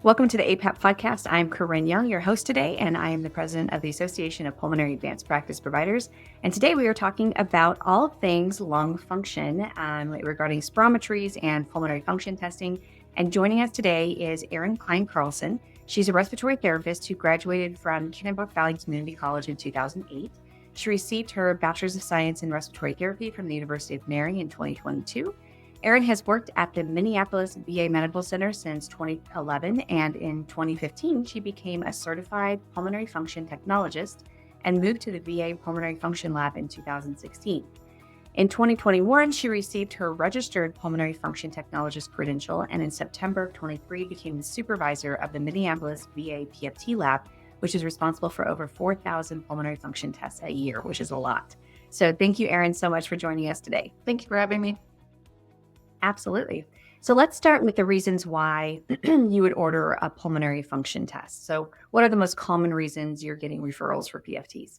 Welcome to the APAP podcast. I'm Corinne Young, your host today, and I am the president of the Association of Pulmonary Advanced Practice Providers. And today we are talking about all things lung function regarding spirometries and pulmonary function testing. And joining us today is Erin Klein Carlson. She's a respiratory therapist who graduated from Kennebunk Valley Community College in 2008. She received her Bachelor's of Science in Respiratory Therapy from the University of Mary in 2022. Erin has worked at the Minneapolis VA Medical Center since 2011, and in 2015, she became a certified pulmonary function technologist and moved to the VA Pulmonary Function Lab in 2016. In 2021, she received her registered pulmonary function technologist credential, and in September of 23 became the supervisor of the Minneapolis VA PFT Lab, which is responsible for over 4,000 pulmonary function tests a year, which is a lot. So thank you, Erin, so much for joining us today. Thank you for having me. Absolutely. So let's start with the reasons why you would order a pulmonary function test. So what are the most common reasons you're getting referrals for PFTs?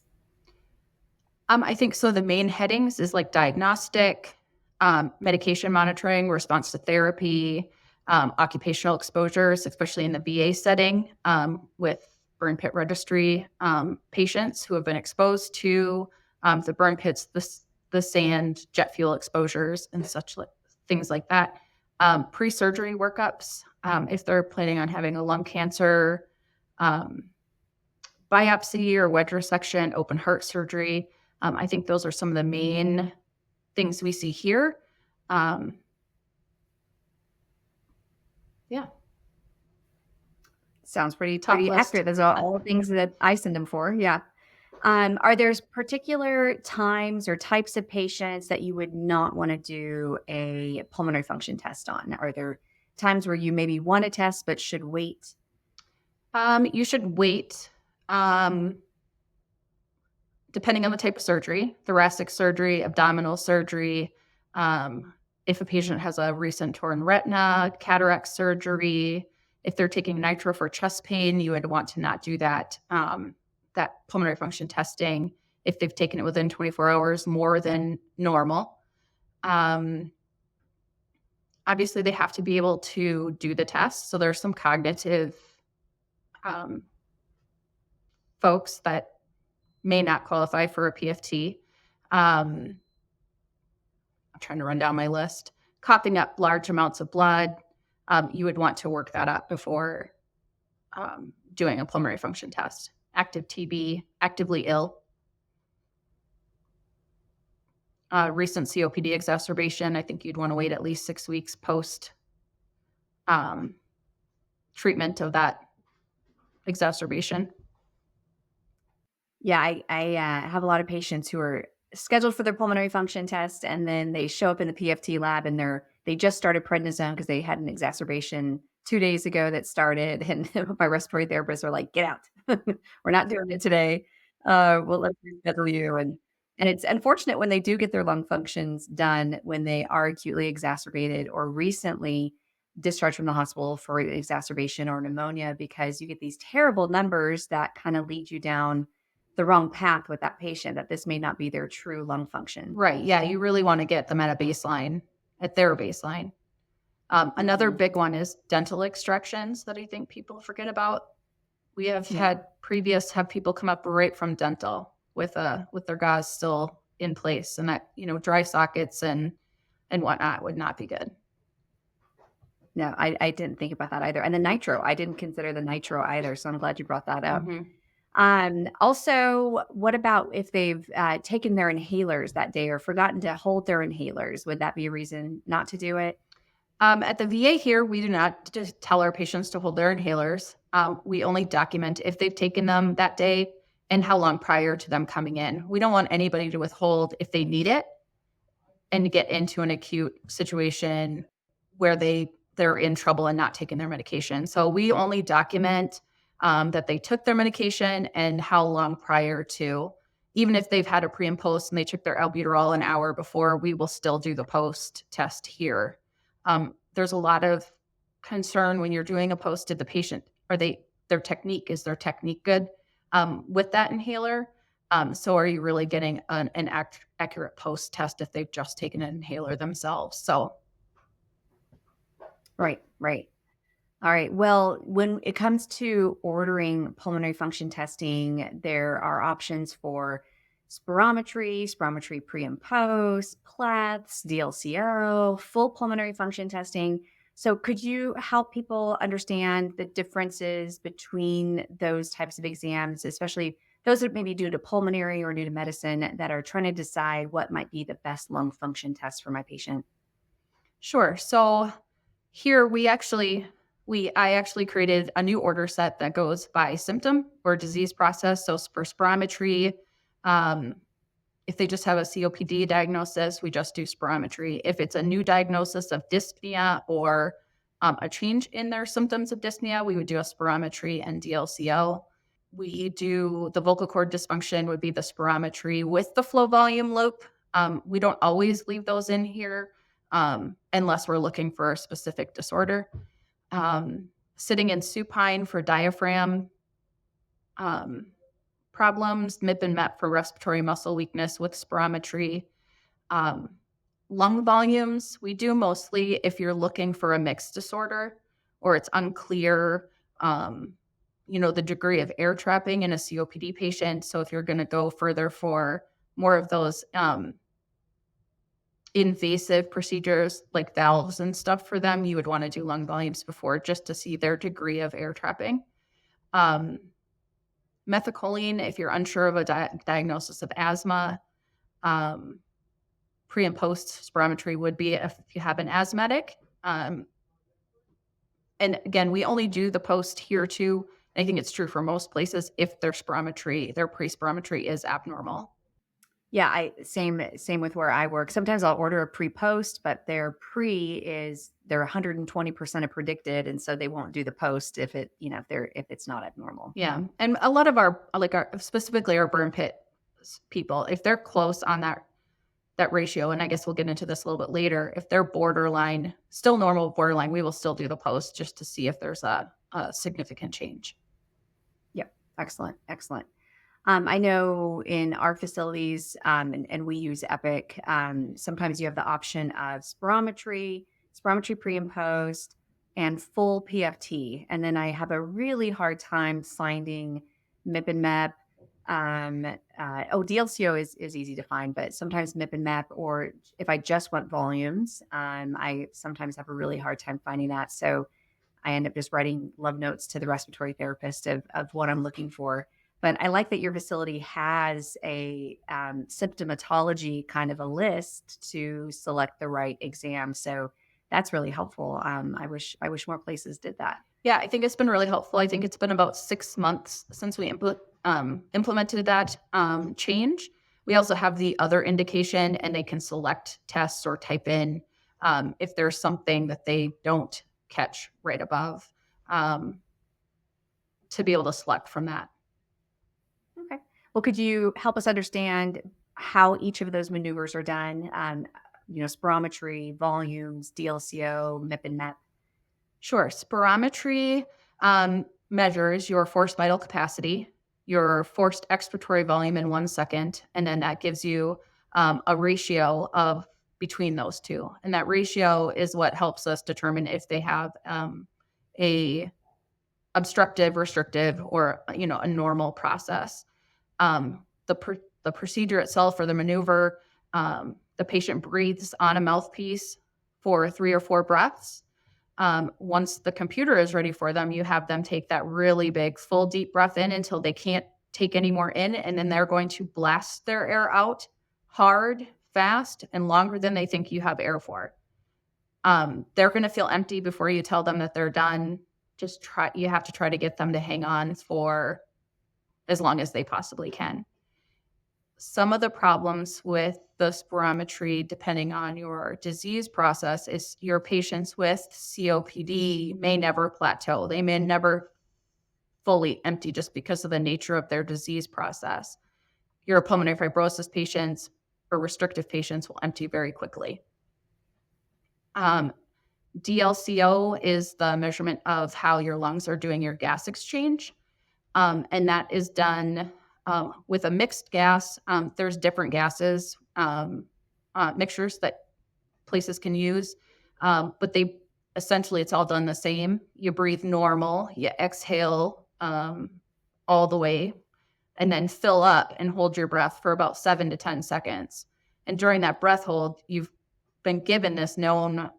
I think so. The main headings is like diagnostic, medication monitoring, response to therapy, occupational exposures, especially in the VA setting with burn pit registry patients who have been exposed to the burn pits, the sand, jet fuel exposures, and such things like that. Pre-surgery workups, if they're planning on having a lung cancer biopsy or wedge resection, open heart surgery. I think those are some of the main things we see here. Yeah. Sounds pretty accurate. Those are all things that I send them for. Yeah. Are there particular times or types of patients that you would not want to do a pulmonary function test on? Are there times where you maybe want to test but should wait? You should wait, depending on the type of surgery, thoracic surgery, abdominal surgery. If a patient has a recent torn retina, cataract surgery, if they're taking nitro for chest pain, you would want to not do that. That pulmonary function testing, if they've taken it within 24 hours more than normal. Obviously, they have to be able to do the test. So there's some cognitive folks that may not qualify for a PFT. I'm trying to run down my list. Coughing up large amounts of blood, you would want to work that up before doing a pulmonary function test. Active TB, actively ill. Recent COPD exacerbation, I think you'd want to wait at least 6 weeks post treatment of that exacerbation. Yeah, I have a lot of patients who are scheduled for their pulmonary function test, and then they show up in the PFT lab and they just started prednisone because they had an exacerbation 2 days ago that started, and my respiratory therapists are like, "Get out. We're not doing it today. We'll let you reschedule you." And it's unfortunate when they do get their lung functions done when they are acutely exacerbated or recently discharged from the hospital for an exacerbation or pneumonia, because you get these terrible numbers that kind of lead you down the wrong path with that patient, that this may not be their true lung function. Right. Yeah. You really want to get them at their baseline. Another big one is dental extractions that I think people forget about. We have had people come up right from dental with their gauze still in place, and that, dry sockets and whatnot would not be good. No, I didn't think about that either. And the nitro, I didn't consider the nitro either. So I'm glad you brought that up. Mm-hmm. Also, what about if they've taken their inhalers that day or forgotten to hold their inhalers? Would that be a reason not to do it? At the VA here, we do not just tell our patients to hold their inhalers. We only document if they've taken them that day and how long prior to them coming in. We don't want anybody to withhold if they need it and to get into an acute situation where they're in trouble and not taking their medication. So we only document that they took their medication and how long prior to. Even if they've had a pre and post and they took their albuterol an hour before, we will still do the post test here. There's a lot of concern when you're doing a post. Did the patient, is their technique good with that inhaler? So are you really getting an accurate post test if they've just taken an inhaler themselves? So. Right. All right. Well, when it comes to ordering pulmonary function testing, there are options for spirometry pre and post, PLATHs, DLCO, full pulmonary function testing. So, could you help people understand the differences between those types of exams, especially those that may be due to pulmonary or new to medicine that are trying to decide what might be the best lung function test for my patient? Sure. So here I actually created a new order set that goes by symptom or disease process. So for spirometry, um, if they just have a COPD diagnosis, we just do spirometry. If it's a new diagnosis of dyspnea or a change in their symptoms of dyspnea, we would do a spirometry and DLCO. We do the vocal cord dysfunction would be the spirometry with the flow volume loop. We don't always leave those in here unless we're looking for a specific disorder. Sitting in supine for diaphragm um, problems, MIP and MEP for respiratory muscle weakness with spirometry. Um, Lung volumes, we do mostly if you're looking for a mixed disorder or it's unclear, the degree of air trapping in a COPD patient. So if you're going to go further for more of those invasive procedures like valves and stuff for them, you would want to do lung volumes before just to see their degree of air trapping. Methacholine, if you're unsure of a diagnosis of asthma, pre and post spirometry would be if you have an asthmatic. And again, we only do the post here too. I think it's true for most places if their pre-spirometry is abnormal. Yeah, I same with where I work. Sometimes I'll order a pre-post, but their pre is they're 120% of predicted, and so they won't do the post if it, if it's not abnormal. Yeah. And a lot of our specifically our burn pit people, if they're close on that ratio, and I guess we'll get into this a little bit later, if they're borderline, still normal borderline, we will still do the post just to see if there's a significant change. Yep. Excellent. Excellent. I know in our facilities, and we use Epic, sometimes you have the option of spirometry pre and post, and full PFT. And then I have a really hard time finding MIP and MEP. DLCO is easy to find, but sometimes MIP and MEP, or if I just want volumes, I sometimes have a really hard time finding that. So I end up just writing love notes to the respiratory therapist of what I'm looking for. But I like that your facility has a symptomatology kind of a list to select the right exam. So that's really helpful. I wish more places did that. Yeah, I think it's been really helpful. I think it's been about 6 months since we implemented that change. We also have the other indication, and they can select tests or type in if there's something that they don't catch right above to be able to select from that. Okay. Well, could you help us understand how each of those maneuvers are done? Spirometry, volumes, DLCO, MIP and MEP. Sure. Spirometry measures your forced vital capacity, your forced expiratory volume in 1 second, and then that gives you a ratio of between those two. And that ratio is what helps us determine if they have a obstructive, restrictive, or a normal process. The procedure itself or the maneuver, the patient breathes on a mouthpiece for 3 or 4 breaths. Once the computer is ready for them, you have them take that really big, full, deep breath in until they can't take any more in, and then they're going to blast their air out hard, fast, and longer than they think you have air for. They're going to feel empty before you tell them that they're done. You have to try to get them to hang on for as long as they possibly can. Some of the problems with the spirometry, depending on your disease process, is your patients with COPD may never plateau. They may never fully empty just because of the nature of their disease process. Your pulmonary fibrosis patients or restrictive patients will empty very quickly. DLCO is the measurement of how your lungs are doing your gas exchange. And that is done with a mixed gas. There's different gases, mixtures that places can use, but they essentially it's all done the same. You breathe normal, you exhale all the way, and then fill up and hold your breath for about 7 to 10 seconds. And during that breath hold, you've been given this known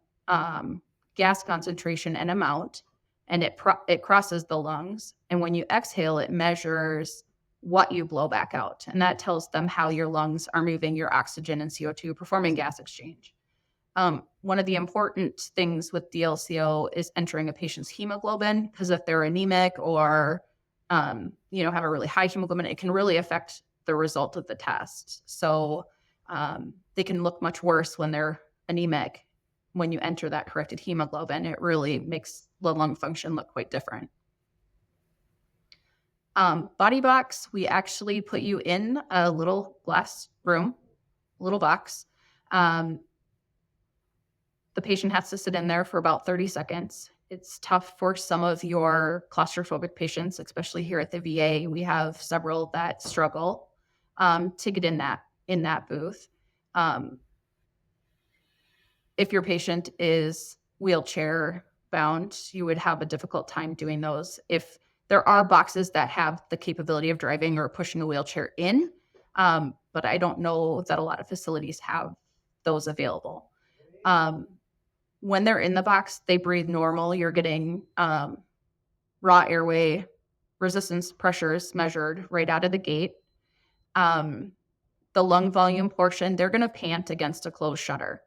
gas concentration and amount, and it crosses the lungs. And when you exhale, it measures what you blow back out. And that tells them how your lungs are moving your oxygen and CO2, performing gas exchange. One of the important things with DLCO is entering a patient's hemoglobin, because if they're anemic or have a really high hemoglobin, it can really affect the result of the test. So they can look much worse when they're anemic. When you enter that corrected hemoglobin, it really makes the lung function look quite different. Body box, we actually put you in a little glass room, little box. The patient has to sit in there for about 30 seconds. It's tough for some of your claustrophobic patients, especially here at the VA. We have several that struggle to get in that booth. If your patient is wheelchair bound, you would have a difficult time doing those. If there are boxes that have the capability of driving or pushing a wheelchair in, but I don't know that a lot of facilities have those available. When they're in the box, they breathe normal. You're getting raw airway resistance pressures measured right out of the gate. The lung volume portion, they're going to pant against a closed shutter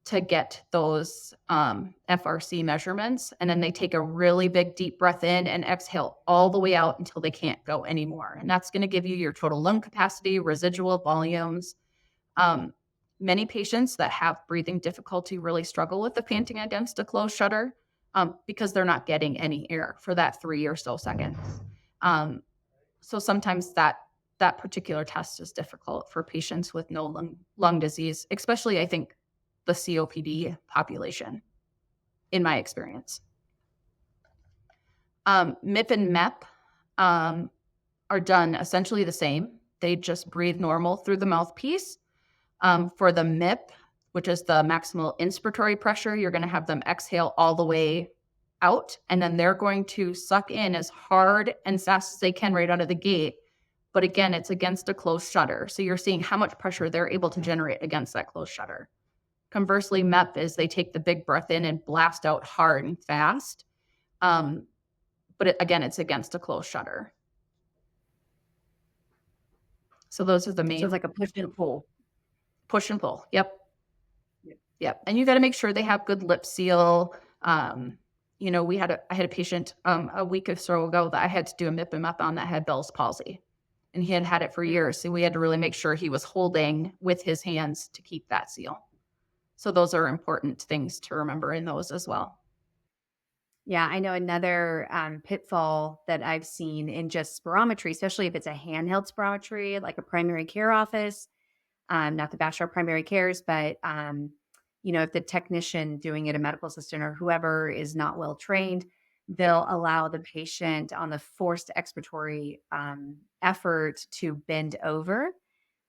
to get those FRC measurements. And then they take a really big deep breath in and exhale all the way out until they can't go anymore. And that's going to give you your total lung capacity, residual volumes. Many patients that have breathing difficulty really struggle with the panting against a closed shutter because they're not getting any air for that 3 or so seconds. So sometimes that particular test is difficult for patients with no lung disease, especially I think the COPD population, in my experience. MIP and MEP are done essentially the same. They just breathe normal through the mouthpiece. For the MIP, which is the maximal inspiratory pressure, you're going to have them exhale all the way out, and then they're going to suck in as hard and fast as they can right out of the gate. But again, it's against a closed shutter. So you're seeing how much pressure they're able to generate against that closed shutter. Conversely, MEP is they take the big breath in and blast out hard and fast. But again, it's against a closed shutter. So those are the main. So it's like a push and pull. Push and pull. Yep. And you got to make sure they have good lip seal. I had a patient a week or so ago that I had to do a MIP and MEP on that had Bell's palsy, and he had it for years. So we had to really make sure he was holding with his hands to keep that seal. So those are important things to remember in those as well. Yeah, I know another pitfall that I've seen in just spirometry, especially if it's a handheld spirometry, like a primary care office, not to bash our primary cares, but if the technician doing it, a medical assistant or whoever is not well trained, they'll allow the patient on the forced expiratory effort to bend over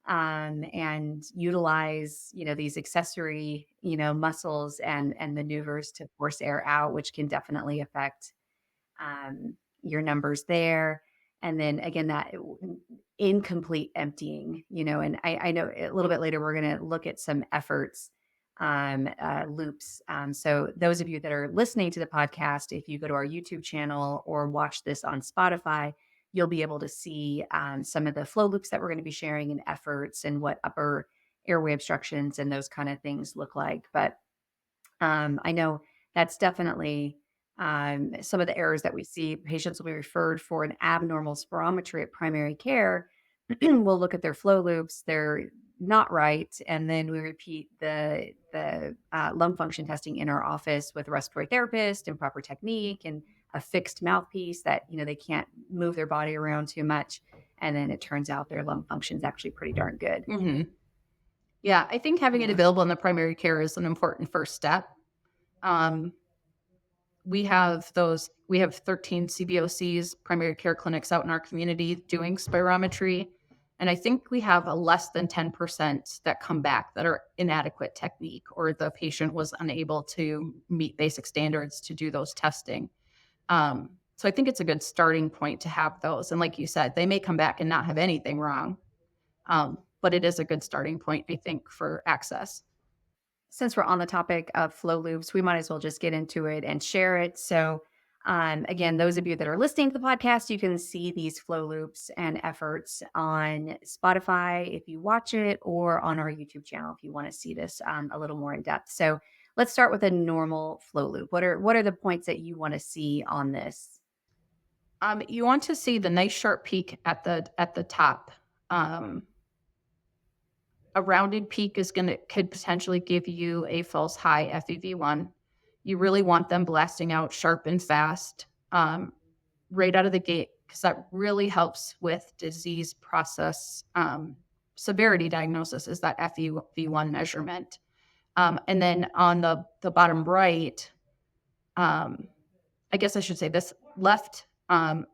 and utilize, these accessory, muscles and maneuvers to force air out, which can definitely affect your numbers there. And then again, that incomplete emptying, and I know a little bit later, we're going to look at some efforts loops. So those of you that are listening to the podcast, if you go to our YouTube channel or watch this on Spotify, you'll be able to see some of the flow loops that we're going to be sharing and efforts and what upper airway obstructions and those kind of things look like. But I know that's definitely some of the errors that we see. Patients will be referred for an abnormal spirometry at primary care. We'll look at their flow loops. They're not right. And then we repeat the lung function testing in our office with a respiratory therapist and proper technique and a fixed mouthpiece that, they can't move their body around too much. And then it turns out their lung function is actually pretty darn good. Mm-hmm. Yeah, I think having it available in the primary care is an important first step. We have 13 CBOCs, primary care clinics out in our community doing spirometry. And I think we have a less than 10% that come back that are inadequate technique, or the patient was unable to meet basic standards to do those testing. So I think it's a good starting point to have those. And like you said, they may come back and not have anything wrong. But it is a good starting point, I think, for access. Since we're on the topic of flow loops, we might as well just get into it and share it. So, again, those of you that are listening to the podcast, you can see these flow loops and efforts on Spotify if you watch it, or on our YouTube channel if you want to see this a little more in depth. So, let's start with a normal flow loop. What are the points that you want to see on this? You want to see the nice sharp peak at the top. A rounded peak could potentially give you a false high FEV1. You really want them blasting out sharp and fast right out of the gate, because that really helps with disease process severity diagnosis, is that FEV1 measurement. And then on the bottom right, I guess I should say this left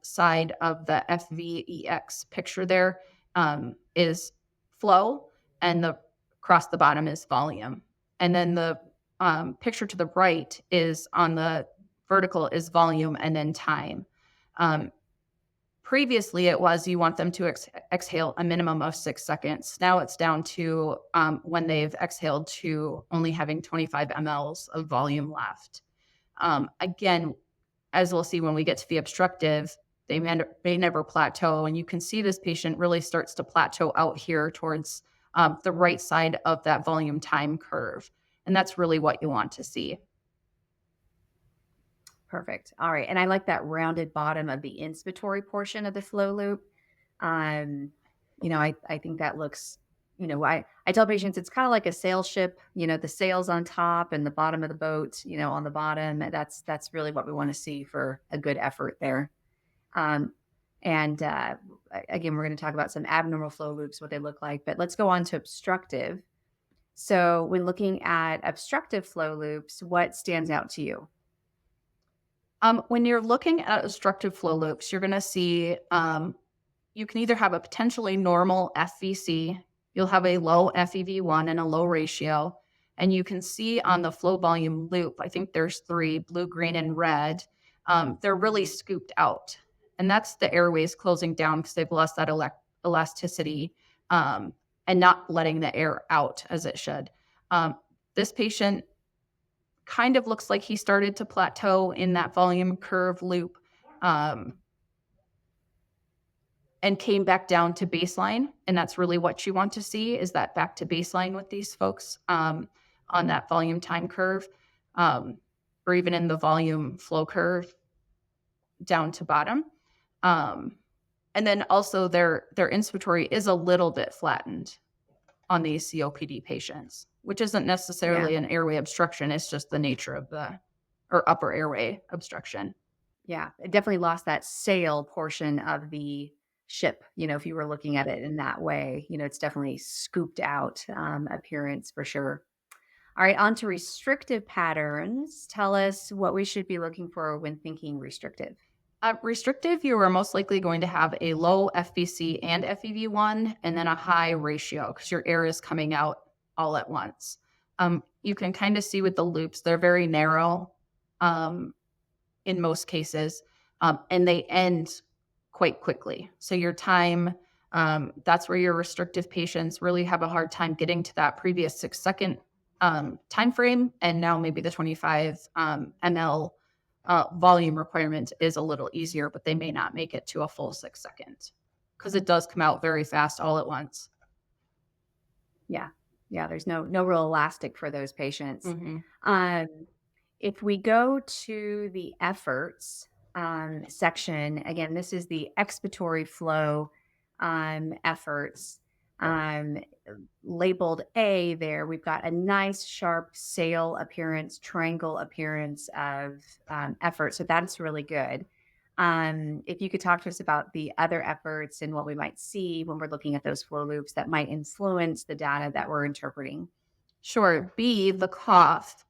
side of the FVEX picture there is flow, and the across the bottom is volume. And then the picture to the right is on the vertical is volume and then time. Previously, it was you want them to exhale a minimum of 6 seconds. Now it's down to when they've exhaled to only having 25 mLs of volume left. Again, as we'll see when we get to the obstructive, they may never plateau. And you can see this patient really starts to plateau out here towards the right side of that volume time curve. And that's really what you want to see. Perfect. All right. And I like that rounded bottom of the inspiratory portion of the flow loop. I think that looks, I tell patients it's kind of like a sail ship, the sails on top and the bottom of the boat, on the bottom. That's really what we want to see for a good effort there. And again, we're going to talk about some abnormal flow loops, what they look like, but let's go on to obstructive. So when looking at obstructive flow loops, what stands out to you? When you're looking at obstructive flow loops, you're going to see you can either have a potentially normal FVC, you'll have a low FEV1 and a low ratio, and you can see on the flow volume loop, I think there's 3, blue, green, and red, they're really scooped out. And that's the airways closing down because they've lost that elasticity and not letting the air out as it should. This patient kind of looks like he started to plateau in that volume curve loop and came back down to baseline. And that's really what you want to see, is that back to baseline with these folks on that volume time curve, or even in the volume flow curve down to bottom. And then also their inspiratory is a little bit flattened on these COPD patients, which isn't necessarily an airway obstruction. It's just the nature of or upper airway obstruction. Yeah, it definitely lost that sail portion of the ship. If you were looking at it in that way, it's definitely scooped out appearance for sure. All right, on to restrictive patterns. Tell us what we should be looking for when thinking restrictive. Restrictive, you are most likely going to have a low FVC and FEV1, and then a high ratio because your air is coming out all at once. You can kind of see with the loops, they're very narrow in most cases, and they end quite quickly. So your time, that's where your restrictive patients really have a hard time getting to that previous 6-second time frame, and now maybe the 25 ml volume requirement is a little easier, but they may not make it to a full 6 seconds because it does come out very fast all at once. Yeah. There's no real elastic for those patients. Mm-hmm. If we go to the efforts section, again, this is the expiratory flow efforts. Labeled A there, we've got a nice sharp sail appearance, triangle appearance of effort. So that's really good. If you could talk to us about the other efforts and what we might see when we're looking at those flow loops that might influence the data that we're interpreting. Sure. B, the cough.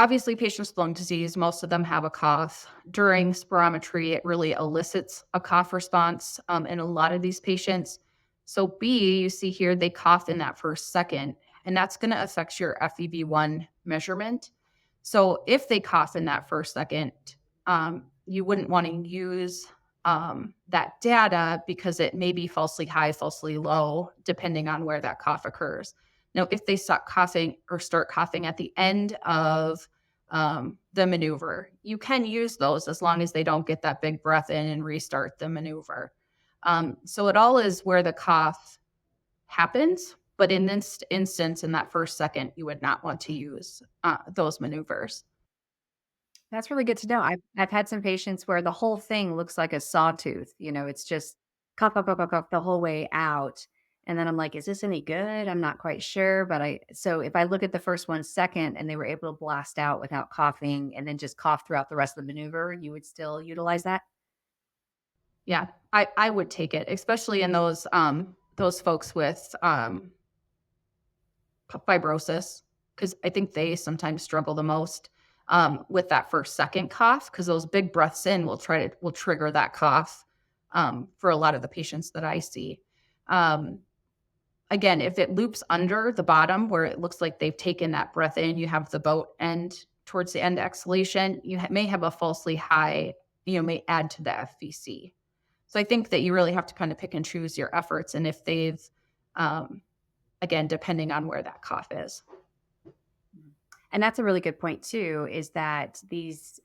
Obviously, patients with lung disease, most of them have a cough. During spirometry, it really elicits a cough response in a lot of these patients. So, B, you see here, they cough in that first second, and that's going to affect your FEV1 measurement. So, if they cough in that first second, you wouldn't want to use that data because it may be falsely high, falsely low, depending on where that cough occurs. Now, if they stop coughing or start coughing at the end of the maneuver, you can use those as long as they don't get that big breath in and restart the maneuver. So it all is where the cough happens. But in this instance, in that first second, you would not want to use those maneuvers. That's really good to know. I've had some patients where the whole thing looks like a sawtooth. It's just cough, cough, cough, cough, cough the whole way out. And then I'm like, is this any good? I'm not quite sure. So if I look at the first 1 second and they were able to blast out without coughing and then just cough throughout the rest of the maneuver, you would still utilize that? Yeah, I would take it, especially in those folks with fibrosis, because I think they sometimes struggle the most with that first second cough, because those big breaths in will trigger that cough for a lot of the patients that I see. Um, Again, if it loops under the bottom where it looks like they've taken that breath in, you have the boat end towards the end exhalation, you may have a falsely high, may add to the FVC. So I think that you really have to kind of pick and choose your efforts, and if they've again, depending on where that cough is. And that's a really good point too, is that these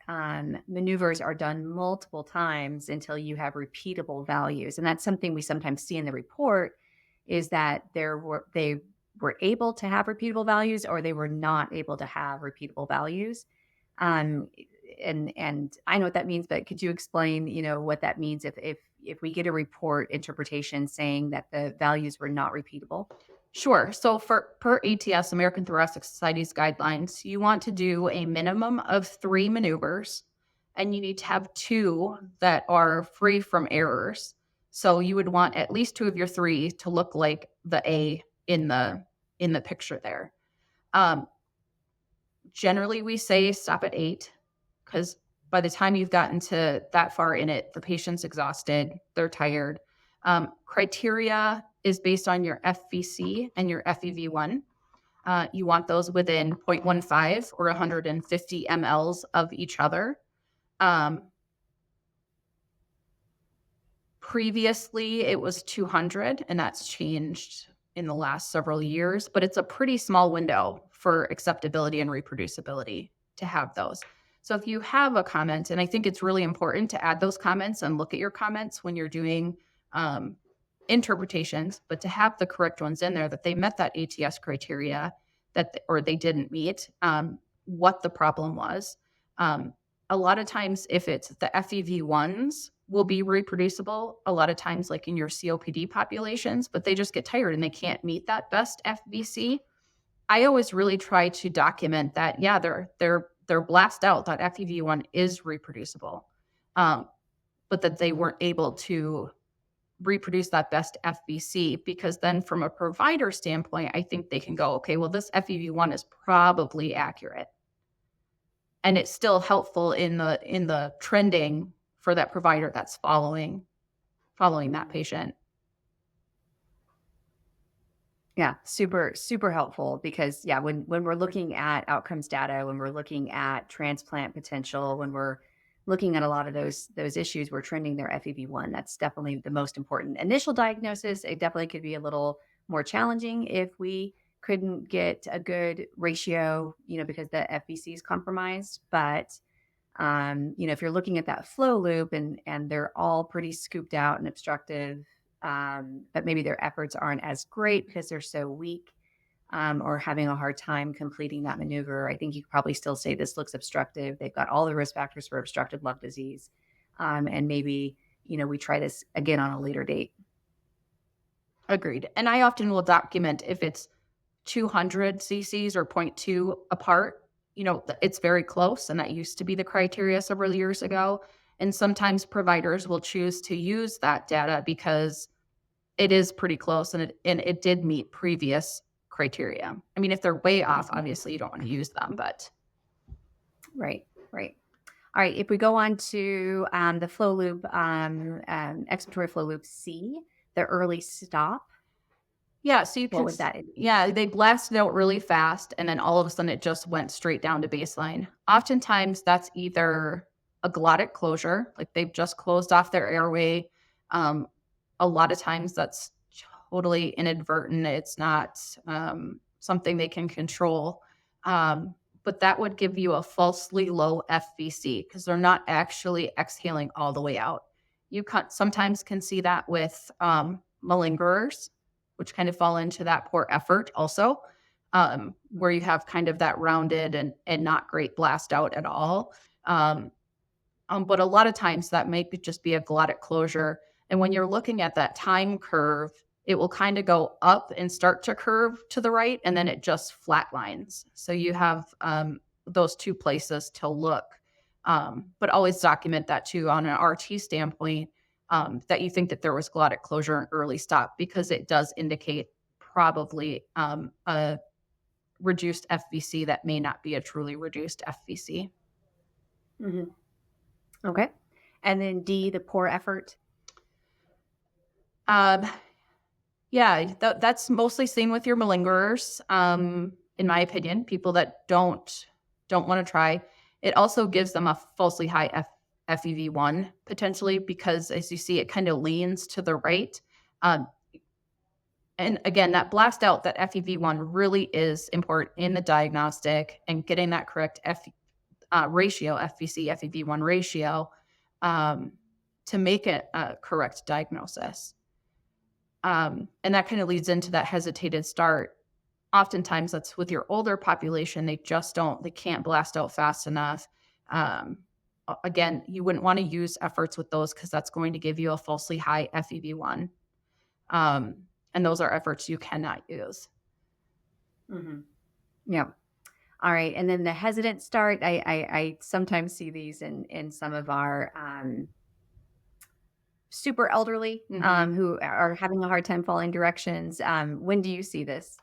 maneuvers are done multiple times until you have repeatable values. And that's something we sometimes see in the report is that they were able to have repeatable values or they were not able to have repeatable values. Um, and I know what that means, but could you explain, what that means if we get a report interpretation saying that the values were not repeatable? Sure. So for per ATS, American Thoracic Society's guidelines, you want to do a minimum of 3 maneuvers, and you need to have 2 that are free from errors. So you would want at least 2 of your 3 to look like the A in the picture there. Um, Generally, we say stop at 8 because by the time you've gotten to that far in it, the patient's exhausted, they're tired. Criteria is based on your FVC and your FEV1. You want those within 0.15 or 150 mLs of each other. Previously, it was 200, and that's changed in the last several years, but it's a pretty small window for acceptability and reproducibility to have those. So if you have a comment, and I think it's really important to add those comments and look at your comments when you're doing interpretations, but to have the correct ones in there that they met that ATS criteria or they didn't meet, what the problem was. A lot of times, if it's the FEV1s, will be reproducible a lot of times, like in your COPD populations, but they just get tired and they can't meet that best FVC. I always really try to document that, yeah, they're blast out, that FEV1 is reproducible, but that they weren't able to reproduce that best FVC, because then from a provider standpoint, I think they can go, okay, well, this FEV1 is probably accurate. And it's still helpful in the trending for that provider that's following that patient. Yeah, super, super helpful because when we're looking at outcomes data, when we're looking at transplant potential, when we're looking at a lot of those issues, we're trending their FEV1. That's definitely the most important. Initial diagnosis, it definitely could be a little more challenging if we couldn't get a good ratio, because the FVC is compromised. But if you're looking at that flow loop and they're all pretty scooped out and obstructive, but maybe their efforts aren't as great because they're so weak, or having a hard time completing that maneuver, I think you could probably still say this looks obstructive. They've got all the risk factors for obstructive lung disease. And maybe, we try this again on a later date. Agreed. And I often will document if it's 200 cc's or 0.2 apart, it's very close. And that used to be the criteria several years ago. And sometimes providers will choose to use that data because it is pretty close and it did meet previous criteria. I mean, if they're way off, obviously you don't want to use them, but. Right. Right. All right. If we go on to the flow loop, expiratory flow loop C, the early stop, Yeah, so you what can would that indicate? yeah, they blasted out really fast, and then all of a sudden it just went straight down to baseline. Oftentimes, that's either a glottic closure, like they've just closed off their airway. Um, a lot of times that's totally inadvertent. It's not something they can control. But that would give you a falsely low FVC because they're not actually exhaling all the way out. Sometimes can see that with malingerers, which kind of fall into that poor effort also, where you have kind of that rounded and not great blast out at all. Um, but a lot of times that may just be a glottic closure. And when you're looking at that time curve, it will kind of go up and start to curve to the right, and then it just flatlines. So you have those two places to look. But always document that too on an RT standpoint, that you think that there was glottic closure and early stop, because it does indicate probably a reduced FVC that may not be a truly reduced FVC. Hmm. Okay. And then D, the poor effort. Um, yeah, that's mostly seen with your malingerers, in my opinion, people that don't want to try. It also gives them a falsely high FEV1 potentially, because as you see, it kind of leans to the right. Um, and again, that blast out, that FEV1 really is important in the diagnostic, and getting that correct ratio, FVC, FEV1 ratio, um, to make it a correct diagnosis. And that kind of leads into that hesitated start. Oftentimes that's with your older population. They can't blast out fast enough. Again, you wouldn't want to use efforts with those, because that's going to give you a falsely high FEV1. And those are efforts you cannot use. Mm-hmm. Yeah. All right. And then the hesitant start, I sometimes see these in some of our super elderly who are having a hard time following directions. When do you see this?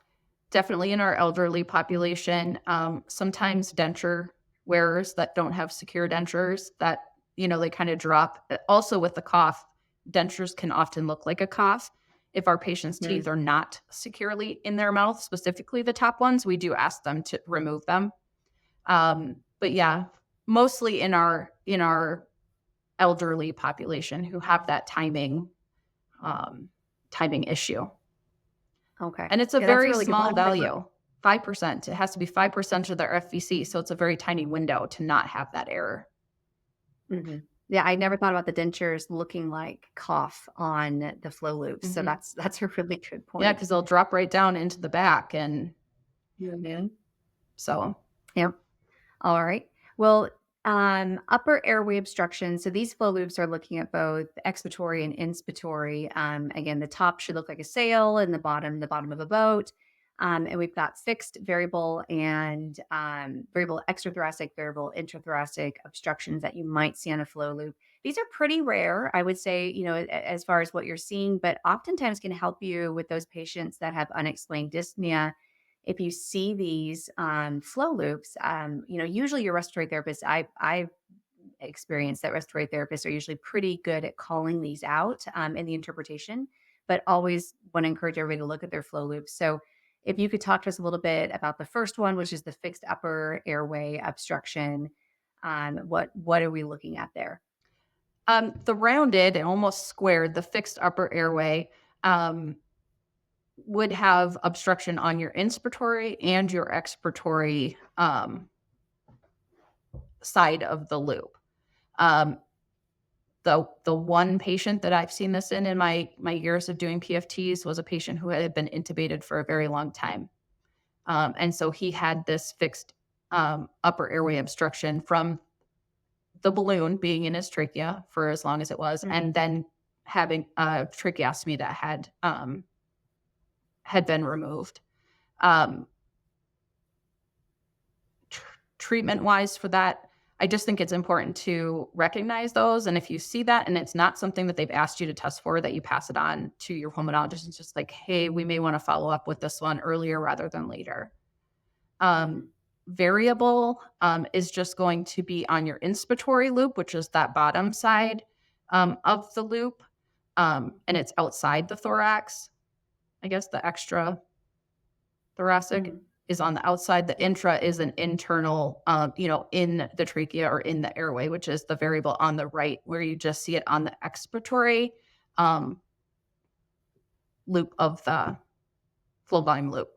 Definitely in our elderly population. Sometimes denture wearers that don't have secure dentures, that, they kind of drop. Also with the cough, dentures can often look like a cough. If our patients' teeth are not securely in their mouth, specifically the top ones, we do ask them to remove them. But yeah, mostly in our elderly population who have that timing issue. Okay. And it's a Yeah, that's a very really good small point. value, 5%. It has to be 5% of their FVC. So it's a very tiny window to not have that error. Mm-hmm. Yeah, I never thought about the dentures looking like cough on the flow loops. So that's a really good point. Yeah, because they'll drop right down into the back. And so. Yep. All right. Well, upper airway obstruction. So these flow loops are looking at both expiratory and inspiratory. Again, the top should look like a sail, and the bottom of a boat. And we've got fixed, variable, and variable extrathoracic, variable intrathoracic obstructions that you might see on a flow loop. These are pretty rare, I would say, as far as what you're seeing, but oftentimes can help you with those patients that have unexplained dyspnea. If you see these flow loops, usually your respiratory therapist, I've experienced that respiratory therapists are usually pretty good at calling these out in the interpretation, but always want to encourage everybody to look at their flow loops. So if you could talk to us a little bit about the first one, which is the fixed upper airway obstruction, what are we looking at there? The rounded and almost squared, the fixed upper airway, would have obstruction on your inspiratory and your expiratory side of the loop. The one patient that I've seen this in my years of doing PFTs was a patient who had been intubated for a very long time. And so he had this fixed upper airway obstruction from the balloon being in his trachea for as long as it was, and then having a tracheostomy that had been removed. Treatment-wise for that, I just think it's important to recognize those. And if you see that and it's not something that they've asked you to test for, that you pass it on to your pulmonologist. It's just like, hey, we may want to follow up with this one earlier rather than later. variable is just going to be on your inspiratory loop, which is that bottom side of the loop, and it's outside the thorax. I guess the extra thoracic Mhm. is on the outside. The intra is an internal, in the trachea or in the airway, which is the variable on the right, where you just see it on the expiratory um, loop of the flow volume loop.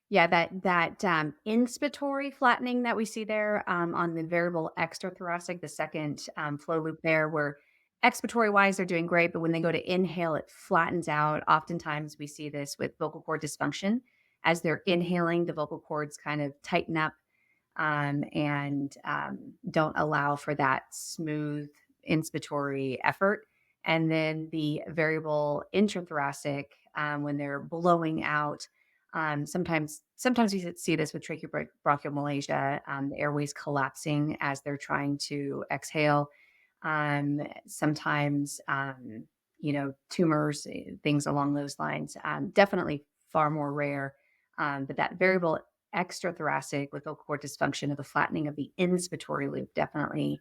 Yeah, that inspiratory flattening that we see there on the variable extrathoracic, the second flow loop there, where expiratory wise they're doing great, but when they go to inhale, it flattens out. Oftentimes we see this with vocal cord dysfunction. As they're inhaling, the vocal cords kind of tighten up and don't allow for that smooth inspiratory effort. And then the variable intrathoracic, when they're blowing out, sometimes we see this with tracheobronchial malacia, the airways collapsing as they're trying to exhale. Sometimes, tumors, things along those lines. Definitely far more rare. But that variable extrathoracic with vocal cord dysfunction of the flattening of the inspiratory loop, definitely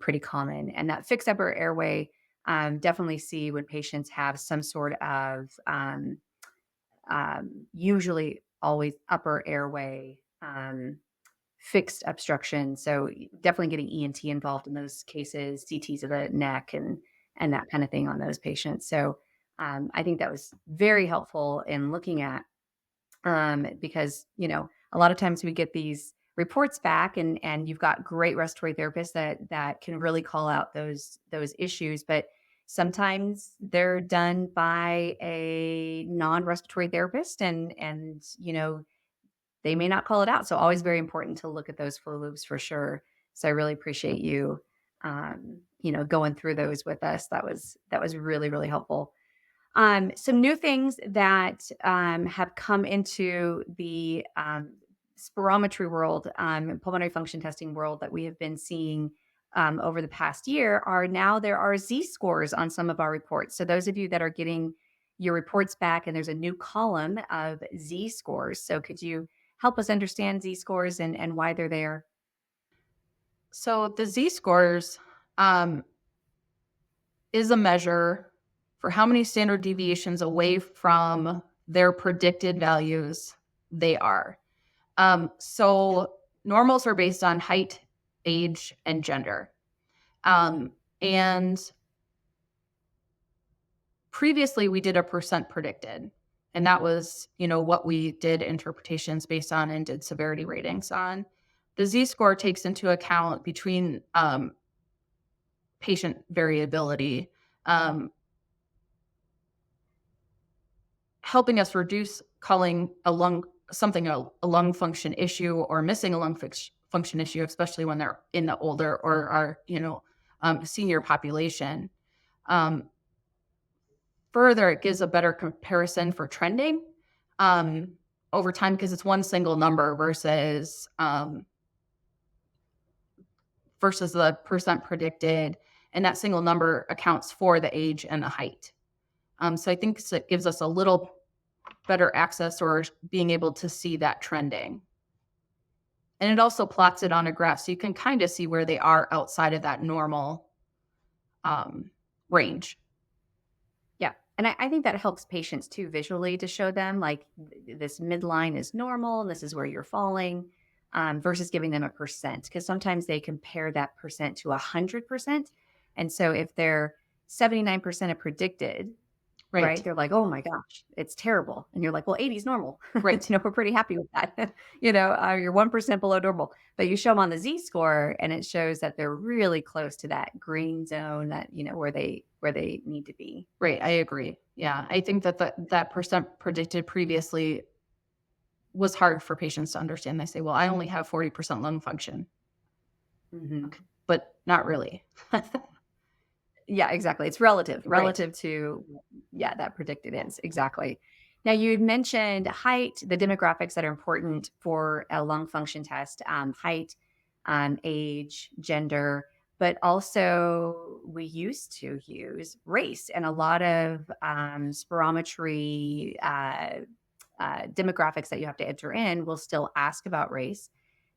pretty common. And that fixed upper airway, definitely see when patients have some sort of usually always upper airway fixed obstruction. So definitely getting ENT involved in those cases, CTs of the neck and that kind of thing on those patients. So I think that was very helpful in looking at because a lot of times we get these reports back and you've got great respiratory therapists that can really call out those issues, but sometimes they're done by a non-respiratory therapist and they may not call it out. So always very important to look at those flow loops for sure. So I really appreciate you going through those with us. That was really really helpful. Some new things that have come into the spirometry world, pulmonary function testing world that we have been seeing over the past year are now there are Z scores on some of our reports. So those of you that are getting your reports back, and there's a new column of Z scores. So could you help us understand Z scores and why they're there? So the Z scores is a measure for how many standard deviations away from their predicted values they are. So normals are based on height, age, and gender. And previously we did a percent predicted. And that was, what we did interpretations based on and did severity ratings on. The Z score takes into account between patient variability, um, helping us reduce calling a lung function issue or missing a lung function issue, especially when they're in the older or our senior population. Um, Further, it gives a better comparison for trending over time because it's one single number versus the percent predicted, and that single number accounts for the age and the height. So I think it gives us a little better access or being able to see that trending. And it also plots it on a graph so you can kind of see where they are outside of that normal range. Yeah. And I think that helps patients too visually to show them like this midline is normal and this is where you're falling versus giving them a percent. Because sometimes they compare that percent to 100%. And so if they're 79% of predicted, right? Right. They're like, oh my gosh, it's terrible. And you're like, well, 80 is normal. Right. We're pretty happy with that. You're 1% below normal. But you show them on the Z score and it shows that they're really close to that green zone that, where they need to be. Right. I agree. Yeah. I think that percent predicted previously was hard for patients to understand. They say, well, I only have 40% lung function, Hmm. but not really. Yeah, exactly. It's relative, Right. relative to, yeah, that predicted is. Exactly. Now, you had mentioned height, the demographics that are important for a lung function test, height, age, gender, but also we used to use race and a lot of spirometry demographics that you have to enter in will still ask about race.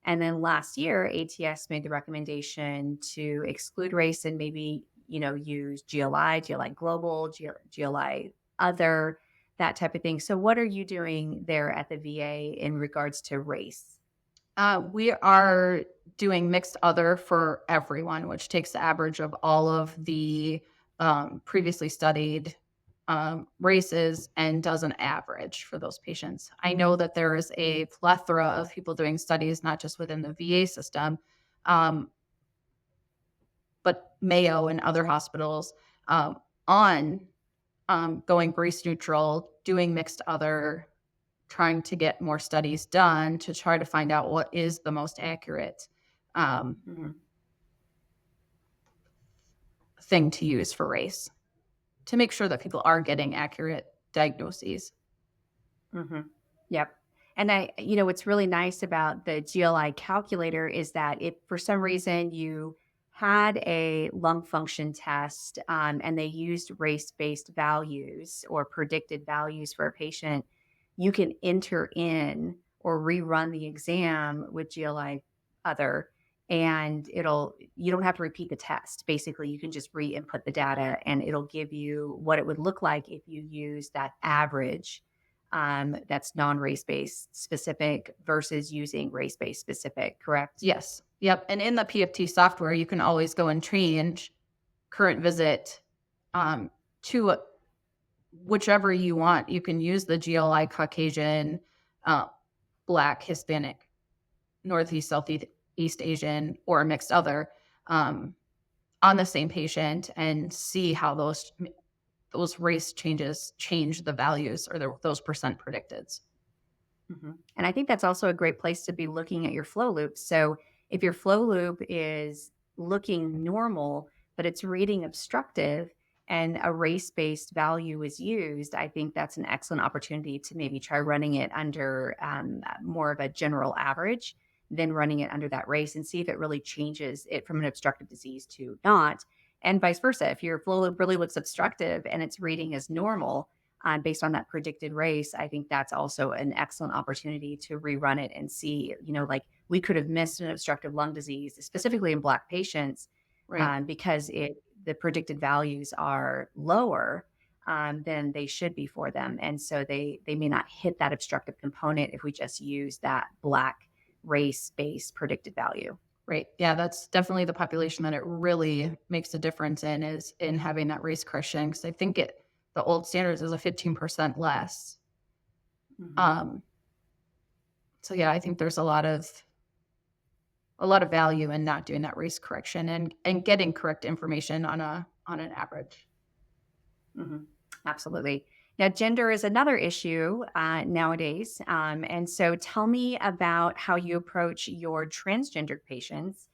And then last year, ATS made the recommendation to exclude race and maybe, use GLI global, GLI other, that type of thing. So what are you doing there at the VA in regards to race? We are doing mixed other for everyone, which takes the average of all of the previously studied races and does an average for those patients. I know that there is a plethora of people doing studies, not just within the VA system, um, but Mayo and other hospitals on going race neutral, doing mixed other, trying to get more studies done to try to find out what is the most accurate um, Mhm. thing to use for race to make sure that people are getting accurate diagnoses. Mhm. Yep. And what's really nice about the GLI calculator is that if for some reason you had a lung function test, and they used race-based values or predicted values for a patient, you can enter in or rerun the exam with GLI other, and you don't have to repeat the test. Basically, you can just re-input the data and it'll give you what it would look like if you use that average, that's non-race based specific versus using race based specific, correct? Yes. Yep. And in the PFT software, you can always go and change current visit um, to whichever you want. You can use the GLI Caucasian, uh, Black, Hispanic, Northeast, Southeast Asian, or a mixed other um, on the same patient and see how those race changes change the values or those percent predicted. And I think that's also a great place to be looking at your flow loop. So if your flow loop is looking normal, but it's reading obstructive and a race based value is used, I think that's an excellent opportunity to maybe try running it under more of a general average than running it under that race and see if it really changes it from an obstructive disease to not. And vice versa. If your flow loop really looks obstructive and it's reading as normal, based on that predicted race, I think that's also an excellent opportunity to rerun it and see, like we could have missed an obstructive lung disease, specifically in Black patients, Right. because the predicted values are lower than they should be for them, and so they may not hit that obstructive component if we just use that Black race based predicted value. Right. Yeah, that's definitely the population that it really makes a difference in is in having that race correction. Because I think the old standards is a 15% less. Mhm. Um, so yeah, I think there's a lot of value in not doing that race correction and getting correct information on an average. Mhm. Absolutely. Now, gender is another issue nowadays. And so tell me about how you approach your transgendered patients,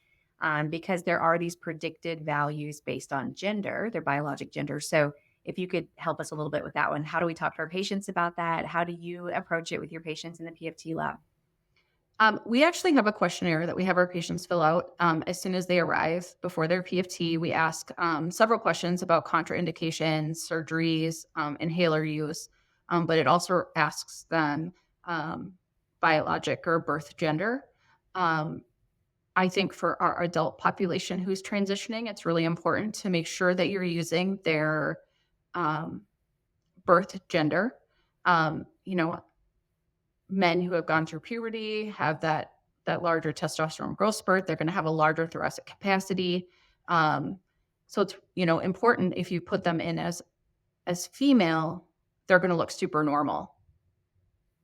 because there are these predicted values based on gender, their biologic gender. So if you could help us a little bit with that one, how do we talk to our patients about that? How do you approach it with your patients in the PFT lab? We actually have a questionnaire that we have our patients fill out as soon as they arrive before their PFT. We ask several questions about contraindications, surgeries, inhaler use, but it also asks them um, biologic or birth gender. Um, I think for our adult population who's transitioning, it's really important to make sure that you're using their um, birth gender. You know, men who have gone through puberty have that larger testosterone growth spurt. They're going to have a larger thoracic capacity. So it's important if you put them in as female, they're going to look super normal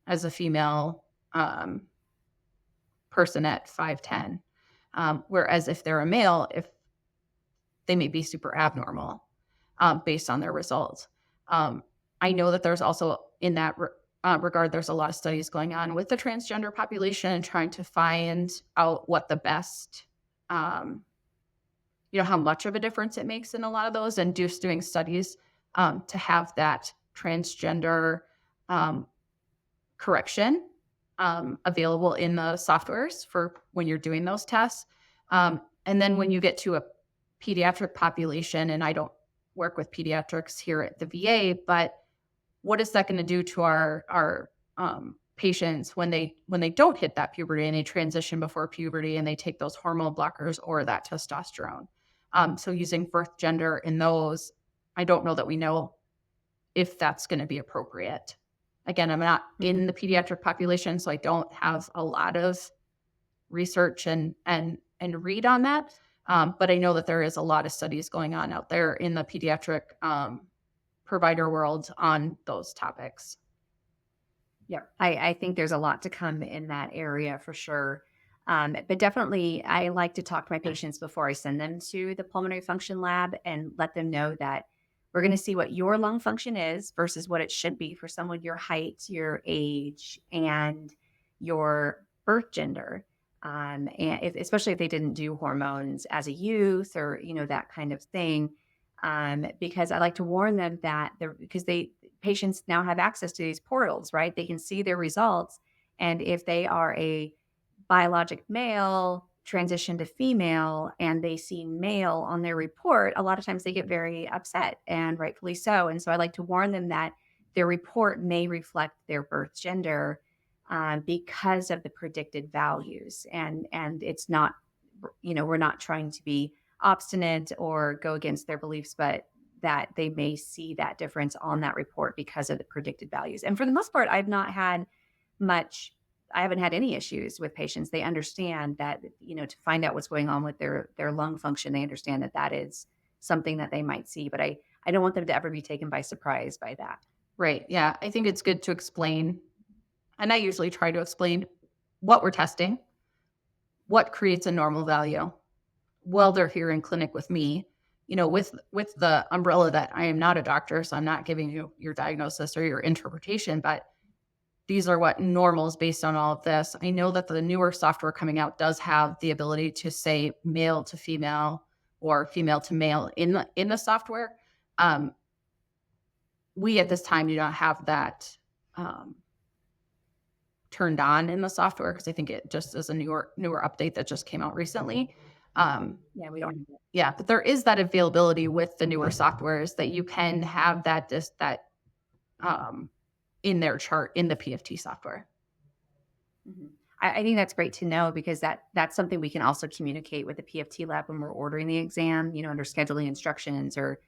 as a female person at 5'10". Whereas if they're a male, if they may be super abnormal based on their results. Um, I know that there's also in that regard, there's a lot of studies going on with the transgender population and trying to find out what the best, how much of a difference it makes in a lot of those, and just doing studies to have that transgender um, correction available in the softwares for when you're doing those tests. And then when you get to a pediatric population, and I don't work with pediatrics here at the VA, but what is that going to do to our patients when they don't hit that puberty and they transition before puberty and they take those hormone blockers or that testosterone. So using birth gender in those, I don't know that we know if that's going to be appropriate. Again, I'm not in the pediatric population, so I don't have a lot of research and read on that. But I know that there is a lot of studies going on out there in the pediatric provider world on those topics. Yeah, I think there's a lot to come in that area for sure. But definitely, I like to talk to my patients before I send them to the pulmonary function lab and let them know that we're going to see what your lung function is versus what it should be for someone your height, your age, and your birth gender. Especially if they didn't do hormones as a youth or, that kind of thing. Because I like to warn them that because patients now have access to these portals, right? They can see their results. And if they are a biologic male transition to female and they see male on their report, a lot of times they get very upset, and rightfully so. And so I like to warn them that their report may reflect their birth gender because of the predicted values. And it's not, we're not trying to be obstinate or go against their beliefs, but that they may see that difference on that report because of the predicted values. And for the most part, I haven't had any issues with patients. They understand that, to find out what's going on with their lung function, they understand that is something that they might see, but I don't want them to ever be taken by surprise by that. Right. Yeah. I think it's good to explain. And I usually try to explain what we're testing, what creates a normal value while they're here in clinic with me, with the umbrella that I am not a doctor, so I'm not giving you your diagnosis or your interpretation, but these are what normals based on all of this. I know that the newer software coming out does have the ability to say male to female or female to male in the software. We at this time do not have that turned on in the software because I think it just is a newer update that just came out recently. We don't. Yeah, but there is that availability with the newer softwares that you can have that in their chart in the PFT software. Mm-hmm. I think that's great to know because that's something we can also communicate with the PFT lab when we're ordering the exam, under scheduling instructions or,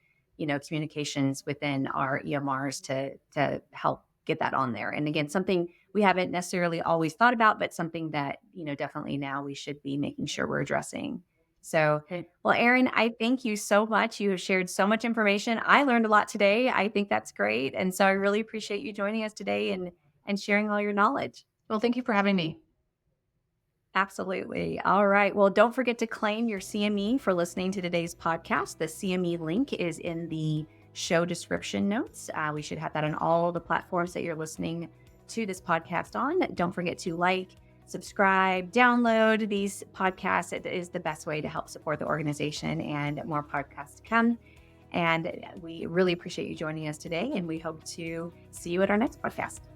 communications within our EMRs to help get that on there. And again, something we haven't necessarily always thought about, but something that, definitely now we should be making sure we're addressing. So, well, Erin, I thank you so much. You have shared so much information. I learned a lot today. I think that's great. And so I really appreciate you joining us today and sharing all your knowledge. Well, thank you for having me. Absolutely. All right. Well, don't forget to claim your CME for listening to today's podcast. The CME link is in the show description notes. We should have that on all the platforms that you're listening to this podcast on. Don't forget to subscribe, download these podcasts. It is the best way to help support the organization and more podcasts to come. And we really appreciate you joining us today. And we hope to see you at our next podcast.